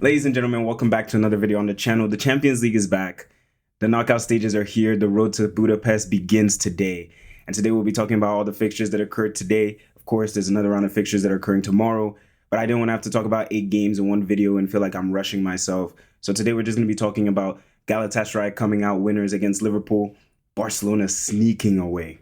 Ladies and gentlemen, welcome back to another video on the channel. The Champions League is back. The knockout stages are here. The road to Budapest begins today. And today we'll be talking about all the fixtures that occurred today. Of course, there's another round of fixtures that are occurring tomorrow, but I didn't want to have to talk about 8 games in one video and feel like I'm rushing myself. So today we're just going to be talking about Galatasaray coming out winners against Liverpool, Barcelona sneaking away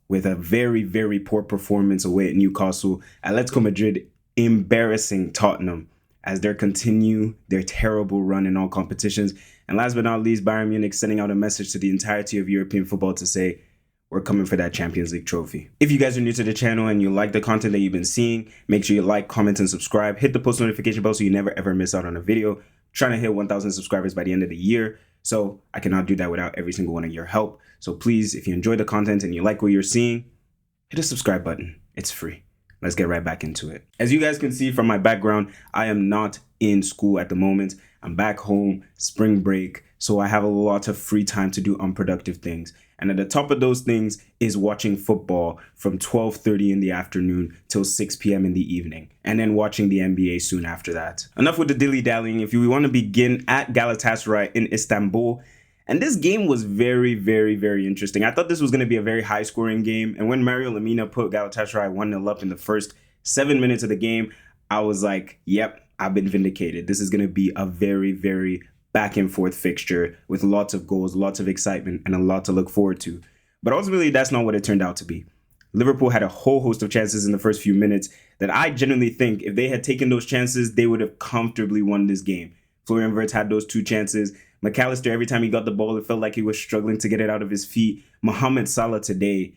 with a very, very poor performance away at Newcastle, Atletico Madrid embarrassing Tottenham as they continue their terrible run in all competitions. And last but not least, Bayern Munich sending out a message to the entirety of European football to say, we're coming for that Champions League trophy. If you guys are new to the channel and you like the content that you've been seeing, make sure you like, comment, and subscribe. Hit the post notification bell so you never ever miss out on a video. I'm trying to hit 1,000 subscribers by the end of the year, so I cannot do that without every single one of your help. So please, if you enjoy the content and you like what you're seeing, hit the subscribe button. It's free. Let's get right back into it. As you guys can see from my background, I am not in school at the moment. I'm back home, spring break, so I have a lot of free time to do unproductive things. And at the top of those things is watching football from 12:30 in the afternoon till 6 p.m. in the evening, and then watching the NBA soon after that. Enough with the dilly-dallying. If we want to begin at Galatasaray in Istanbul, and this game was very, very, very interesting. I thought this was going to be a very high-scoring game. And when Mario Lemina put Galatasaray 1-0 up in the first 7 minutes of the game, I was like, yep, I've been vindicated. This is going to be a very, very back-and-forth fixture with lots of goals, lots of excitement, and a lot to look forward to. But ultimately, that's not what it turned out to be. Liverpool had a whole host of chances in the first few minutes that I genuinely think if they had taken those chances, they would have comfortably won this game. Florian Wirtz had those 2 chances. McAllister, every time he got the ball, it felt like he was struggling to get it out of his feet. Mohamed Salah today,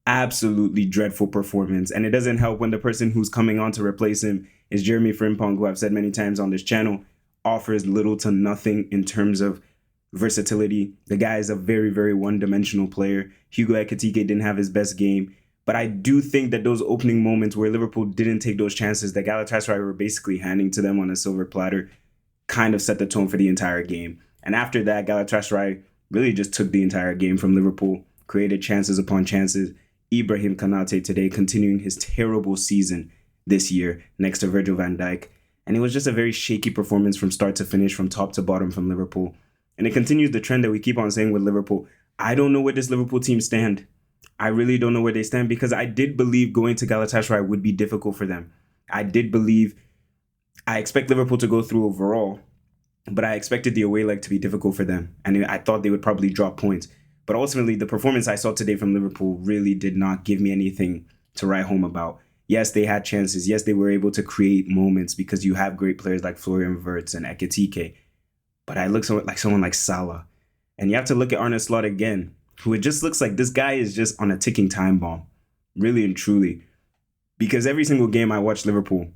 absolutely dreadful performance. And it doesn't help when the person who's coming on to replace him is Jeremy Frimpong, who I've said many times on this channel, offers little to nothing in terms of versatility. The guy is a very, very one-dimensional player. Hugo Ekitike didn't have his best game. But I do think that those opening moments where Liverpool didn't take those chances that Galatasaray were basically handing to them on a silver platter kind of set the tone for the entire game. And after that, Galatasaray really just took the entire game from Liverpool, created chances upon chances. Ibrahim Konate today continuing his terrible season this year next to Virgil van Dijk. And it was just a very shaky performance from start to finish, from top to bottom from Liverpool. And it continues the trend that we keep on saying with Liverpool. I don't know where this Liverpool team stand. I really don't know where they stand because I did believe going to Galatasaray would be difficult for them. I expect Liverpool to go through overall, but I expected the away leg to be difficult for them. And I thought they would probably drop points. But ultimately, the performance I saw today from Liverpool really did not give me anything to write home about. Yes, they had chances. Yes, they were able to create moments because you have great players like Florian Wirtz and Ekitike. But I look like someone like Salah. And you have to look at Arne Slot again, who it just looks like this guy is just on a ticking time bomb. Really and truly. Because every single game I watch Liverpool,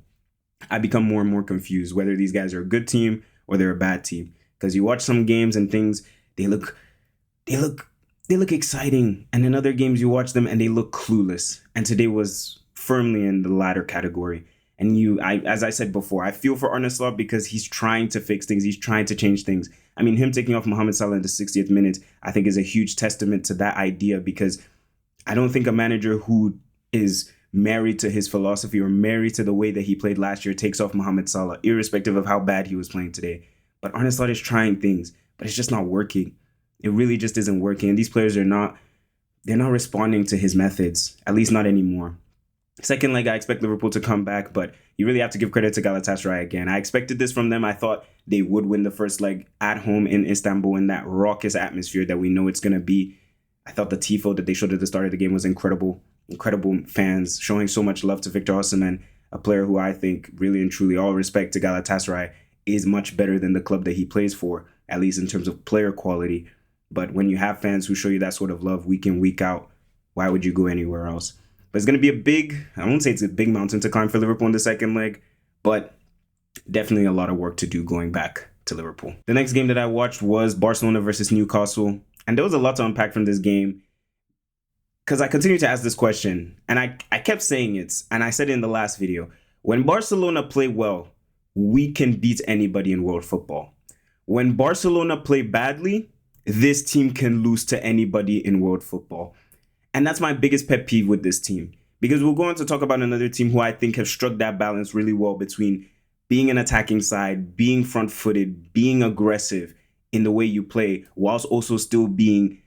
I become more and more confused whether these guys are a good team or they're a bad team. Because you watch some games and things, they look exciting. And in other games you watch them and they look clueless. And today was firmly in the latter category. And as I said before, I feel for Arne Slot because he's trying to fix things. He's trying to change things. I mean, him taking off Mohamed Salah in the 60th minute, I think is a huge testament to that idea, because I don't think a manager who is married to his philosophy or married to the way that he played last year takes off Mohamed Salah, irrespective of how bad he was playing today. But Arne Slot is trying things, but it's just not working. It really just isn't working. And these players they're not responding to his methods, at least not anymore. Second leg, I expect Liverpool to come back, but you really have to give credit to Galatasaray again. I expected this from them. I thought they would win the first leg at home in Istanbul in that raucous atmosphere that we know it's going to be. I thought the tifo that they showed at the start of the game was incredible. Incredible fans showing so much love to Victor Osimhen, a player who I think, really and truly, all respect to Galatasaray, is much better than the club that he plays for, at least in terms of player quality. But when you have fans who show you that sort of love week in, week out, why would you go anywhere else? But it's going to be I won't say it's a big mountain to climb for Liverpool in the second leg, but definitely a lot of work to do going back to Liverpool. The next game that I watched was Barcelona versus Newcastle. And there was a lot to unpack from this game, because I continue to ask this question, and I kept saying it, and I said it in the last video. When Barcelona play well, we can beat anybody in world football. When Barcelona play badly, this team can lose to anybody in world football. And that's my biggest pet peeve with this team, because we'll go on to talk about another team who I think have struck that balance really well between being an attacking side, being front-footed, being aggressive in the way you play, whilst also still being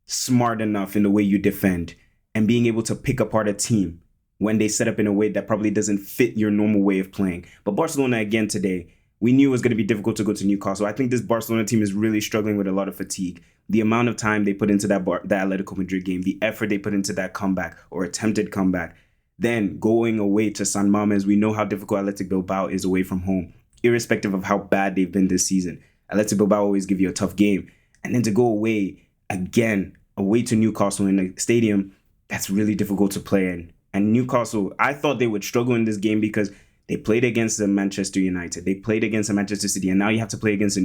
smart enough in the way you defend and being able to pick apart a team when they set up in a way that probably doesn't fit your normal way of playing. But Barcelona, again, today, we knew it was going to be difficult to go to Newcastle. I think this Barcelona team is really struggling with a lot of fatigue. The amount of time they put into that Atletico Madrid game, the effort they put into that comeback or attempted comeback, then going away to San Mamés, we know how difficult Athletic Bilbao is away from home, irrespective of how bad they've been this season. Athletic Bilbao always give you a tough game. And then to go away again, away to Newcastle in a stadium that's really difficult to play in. And Newcastle, I thought they would struggle in this game because they played against the Manchester United. They played against the Manchester City. And now you have to play against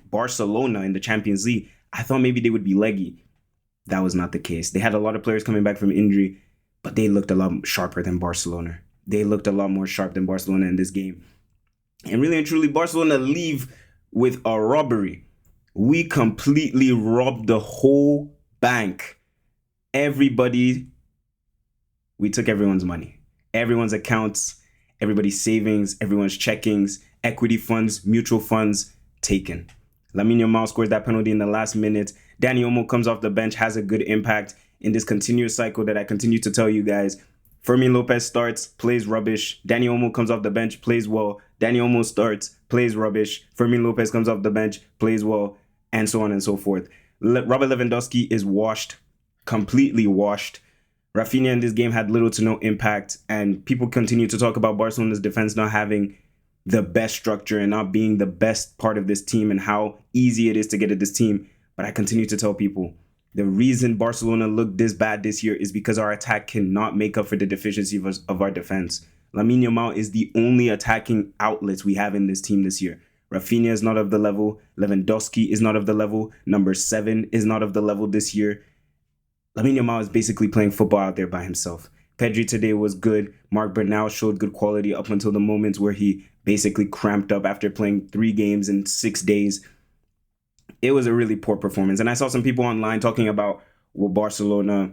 Barcelona in the Champions League. I thought maybe they would be leggy. That was not the case. They had a lot of players coming back from injury, but they looked a lot sharper than Barcelona. They looked a lot more sharp than Barcelona in this game. And really and truly, Barcelona leave with a robbery. We completely robbed the whole bank. Everybody, we took everyone's money. Everyone's accounts, everybody's savings, everyone's checkings, equity funds, mutual funds, taken. Lamine Yamal scores that penalty in the last minute. Dani Olmo comes off the bench, has a good impact in this continuous cycle that I continue to tell you guys. Fermin Lopez starts, plays rubbish. Dani Olmo comes off the bench, plays well. Dani Olmo starts, plays rubbish. Fermin Lopez comes off the bench, plays well, and so on and so forth. Robert Lewandowski is washed, completely washed. Rafinha in this game had little to no impact, and people continue to talk about Barcelona's defense not having the best structure and not being the best part of this team and how easy it is to get at this team. But I continue to tell people, the reason Barcelona looked this bad this year is because our attack cannot make up for the deficiency of our defense. Lamine Yamal is the only attacking outlet we have in this team this year. Rafinha is not of the level. Lewandowski is not of the level. Number 7 is not of the level this year. Lamine Yamal is basically playing football out there by himself. Pedri today was good. Marc Bernal showed good quality up until the moments where he basically cramped up after playing 3 games in 6 days. It was a really poor performance. And I saw some people online talking about, well, Barcelona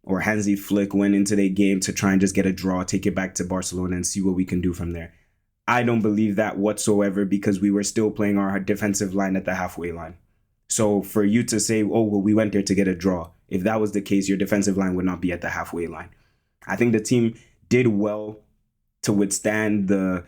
or Hansi Flick went into their game to try and just get a draw, take it back to Barcelona and see what we can do from there. I don't believe that whatsoever because we were still playing our defensive line at the halfway line. So for you to say, oh, well, we went there to get a draw, if that was the case, your defensive line would not be at the halfway line. I think the team did well to withstand the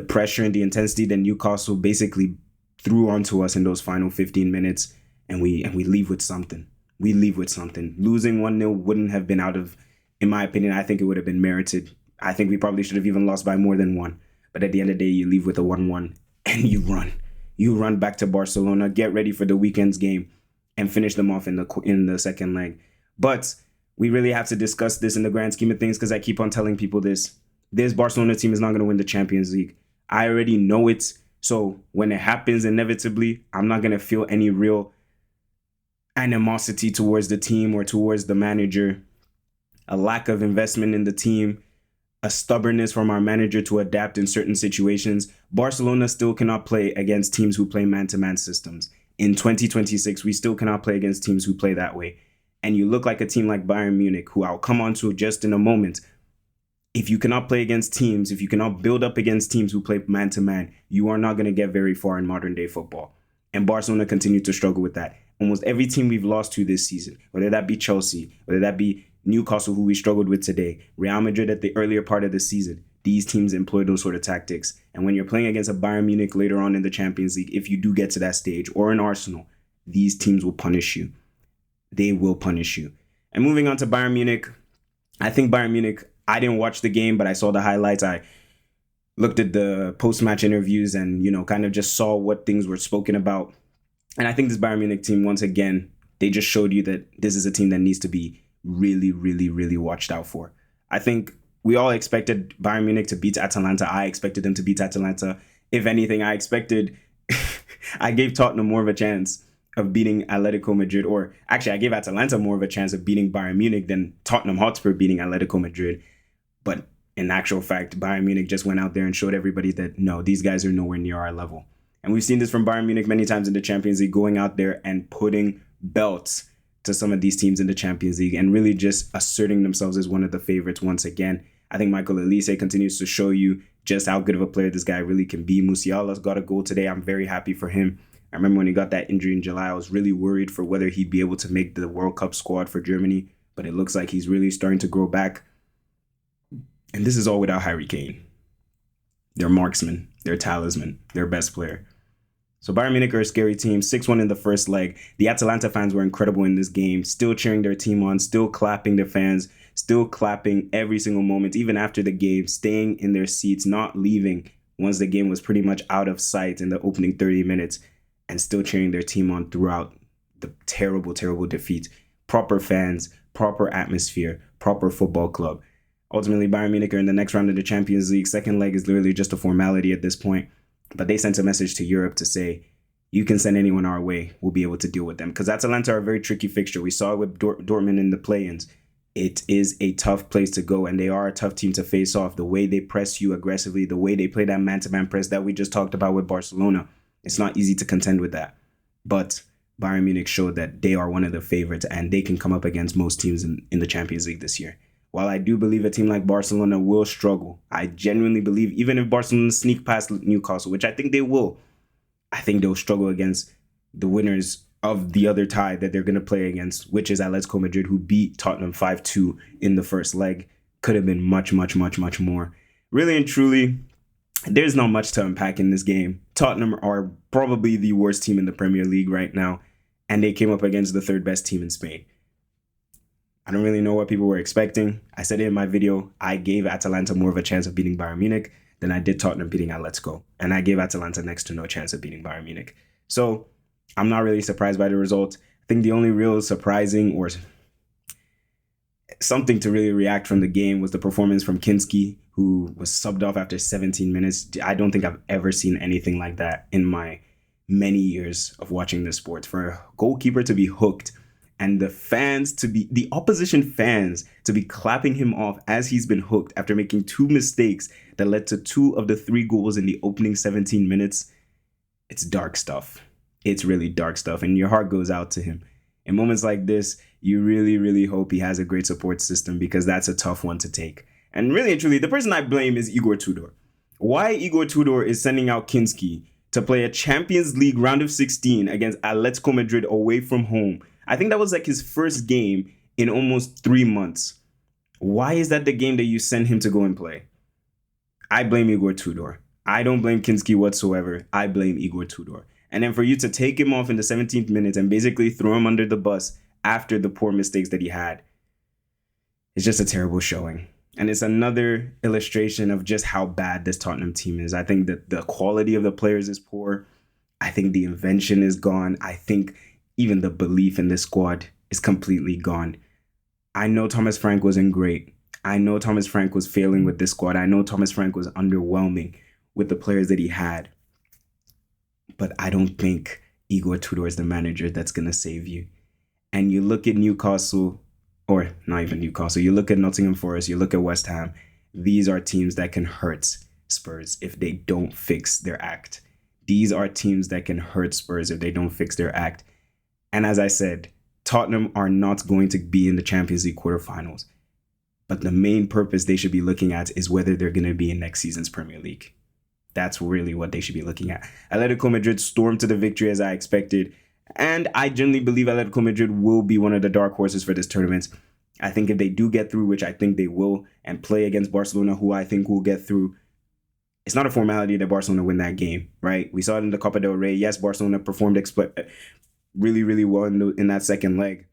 pressure and the intensity that Newcastle basically threw onto us in those final 15 minutes, and we leave with something. We leave with something. Losing 1-0 wouldn't have been out of, in my opinion, I think it would have been merited. I think we probably should have even lost by more than 1. But at the end of the day, you leave with a 1-1 and you run. You run back to Barcelona, get ready for the weekend's game, and finish them off in the second leg. But we really have to discuss this in the grand scheme of things because I keep on telling people this. This Barcelona team is not going to win the Champions League. I already know it. So when it happens, inevitably, I'm not going to feel any real animosity towards the team or towards the manager. A lack of investment in the team, a stubbornness from our manager to adapt in certain situations. Barcelona still cannot play against teams who play man-to-man systems. In 2026, we still cannot play against teams who play that way. And you look like a team like Bayern Munich, who I'll come on to just in a moment. If you cannot play against teams, if you cannot build up against teams who play man-to-man, you are not going to get very far in modern-day football. And Barcelona continue to struggle with that. Almost every team we've lost to this season, whether that be Chelsea, whether that be Newcastle, who we struggled with today, Real Madrid at the earlier part of the season, these teams employ those sort of tactics. And when you're playing against a Bayern Munich later on in the Champions League, if you do get to that stage, or an Arsenal, these teams will punish you. They will punish you. And moving on to Bayern Munich, I think Bayern Munich, I didn't watch the game, but I saw the highlights. I looked at the post-match interviews and, kind of just saw what things were spoken about. And I think this Bayern Munich team, once again, they just showed you that this is a team that needs to be really, really, really watched out for. I think we all expected Bayern Munich to beat Atalanta. I expected them to beat Atalanta. If anything, I gave Tottenham more of a chance of beating Atletico Madrid, or actually I gave Atalanta more of a chance of beating Bayern Munich than Tottenham Hotspur beating Atletico Madrid. But in actual fact, Bayern Munich just went out there and showed everybody that, no, these guys are nowhere near our level. And we've seen this from Bayern Munich many times in the Champions League, going out there and putting belts to some of these teams in the Champions League and really just asserting themselves as one of the favorites once again. I think Michael Elise continues to show you just how good of a player this guy really can be. Musiala's got a goal today. I'm very happy for him. I remember when he got that injury in July, I was really worried for whether he'd be able to make the World Cup squad for Germany, but it looks like he's really starting to grow back. And this is all without Harry Kane. Their marksman, their talisman, their best player. So Bayern Munich are a scary team, 6-1 in the first leg. The Atalanta fans were incredible in this game, still cheering their team on, still clapping their fans, still clapping every single moment, even after the game, staying in their seats, not leaving once the game was pretty much out of sight in the opening 30 minutes, and still cheering their team on throughout the terrible, terrible defeat. Proper fans, proper atmosphere, proper football club. Ultimately, Bayern Munich are in the next round of the Champions League. Second leg is literally just a formality at this point. But they sent a message to Europe to say, you can send anyone our way. We'll be able to deal with them. Because Atalanta are a very tricky fixture. We saw it with Dortmund in the play-ins. It is a tough place to go, and they are a tough team to face off. The way they press you aggressively, the way they play that man-to-man press that we just talked about with Barcelona, it's not easy to contend with that. But Bayern Munich showed that they are one of the favorites, and they can come up against most teams in the Champions League this year. While I do believe a team like Barcelona will struggle, I genuinely believe even if Barcelona sneak past Newcastle, which I think they will, I think they'll struggle against the winners of the other tie that they're going to play against, which is Atletico Madrid, who beat Tottenham 5-2 in the first leg. Could have been much, much, much, much more. Really and truly, there's not much to unpack in this game. Tottenham are probably the worst team in the Premier League right now, and they came up against the third best team in Spain. I don't really know what people were expecting. I said it in my video, I gave Atalanta more of a chance of beating Bayern Munich than I did Tottenham beating Atletico. And I gave Atalanta next to no chance of beating Bayern Munich. So I'm not really surprised by the result. I think the only real surprising or something to really react from the game was the performance from Kinski, who was subbed off after 17 minutes. I don't think I've ever seen anything like that in my many years of watching this sport. For a goalkeeper to be hooked and the opposition fans to be clapping him off as he's been hooked after making two mistakes that led to 2 of the 3 goals in the opening 17 minutes. It's dark stuff. It's really dark stuff. And your heart goes out to him. In moments like this, you really, really hope he has a great support system, because that's a tough one to take. And really and truly, the person I blame is Igor Tudor. Why Igor Tudor is sending out Kinski to play a Champions League round of 16 against Atletico Madrid away from home. I think that was like his first game in almost 3 months. Why is that the game that you send him to go and play? I blame Igor Tudor. I don't blame Kinski whatsoever. I blame Igor Tudor. And then for you to take him off in the 17th minute and basically throw him under the bus after the poor mistakes that he had, it's just a terrible showing. And it's another illustration of just how bad this Tottenham team is. I think that the quality of the players is poor. I think the invention is gone. I think even the belief in this squad is completely gone. I know Thomas Frank wasn't great. I know Thomas Frank was failing with this squad. I know Thomas Frank was underwhelming with the players that he had. But I don't think Igor Tudor is the manager that's going to save you. And you look at Newcastle, or not even Newcastle, you look at Nottingham Forest, you look at West Ham. These are teams that can hurt Spurs if they don't fix their act. These are teams that can hurt Spurs if they don't fix their act. And as I said, Tottenham are not going to be in the Champions League quarterfinals. But the main purpose they should be looking at is whether they're going to be in next season's Premier League. That's really what they should be looking at. Atletico Madrid stormed to the victory as I expected. And I genuinely believe Atletico Madrid will be one of the dark horses for this tournament. I think if they do get through, which I think they will, and play against Barcelona, who I think will get through, it's not a formality that Barcelona win that game, right? We saw it in the Copa del Rey. Yes, Barcelona performed really, really well in that second leg,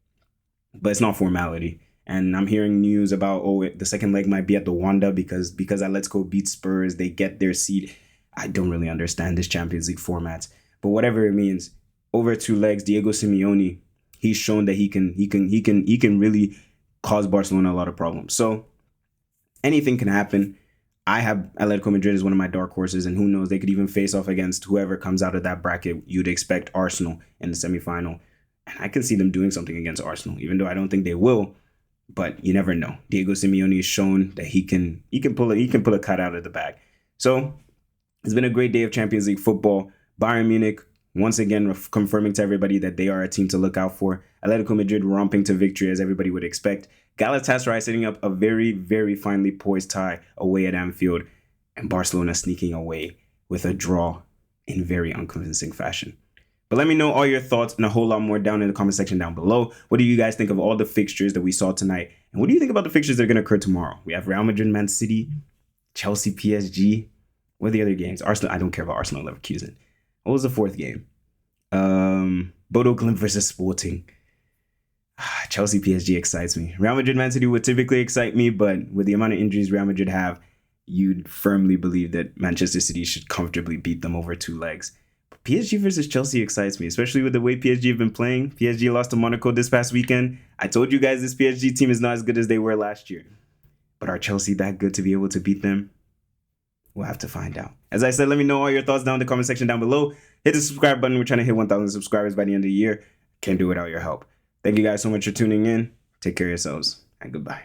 but it's not formality. And I'm hearing news about, the second leg might be at the Wanda because Atletico beat Spurs, they get their seed. I don't really understand this Champions League format, but whatever it means, over 2 legs, Diego Simeone, he's shown that he can really cause Barcelona a lot of problems. So anything can happen. I have Atletico Madrid as one of my dark horses, and who knows, they could even face off against whoever comes out of that bracket. You'd expect Arsenal in the semifinal, and I can see them doing something against Arsenal, even though I don't think they will. But you never know. Diego Simeone has shown that he can pull a cut out of the bag. So it's been a great day of Champions League football. Bayern Munich once again confirming to everybody that they are a team to look out for. Atletico Madrid romping to victory as everybody would expect. Galatasaray setting up a very, very finely poised tie away at Anfield. And Barcelona sneaking away with a draw in very unconvincing fashion. But let me know all your thoughts and a whole lot more down in the comment section down below. What do you guys think of all the fixtures that we saw tonight? And what do you think about the fixtures that are going to occur tomorrow? We have Real Madrid, Man City, Chelsea, PSG. What are the other games? Arsenal. I don't care about Arsenal, Leverkusen. What was the fourth game? Bodo Glimt versus Sporting. Chelsea, PSG excites me. Real Madrid, Man City would typically excite me, but with the amount of injuries Real Madrid have, you'd firmly believe that Manchester City should comfortably beat them over 2 legs. But PSG versus Chelsea excites me, especially with the way PSG have been playing. PSG lost to Monaco this past weekend. I told you guys this PSG team is not as good as they were last year. But are Chelsea that good to be able to beat them? We'll have to find out. As I said, let me know all your thoughts down in the comment section down below. Hit the subscribe button. We're trying to hit 1,000 subscribers by the end of the year. Can't do it without your help. Thank you guys so much for tuning in. Take care of yourselves, and goodbye.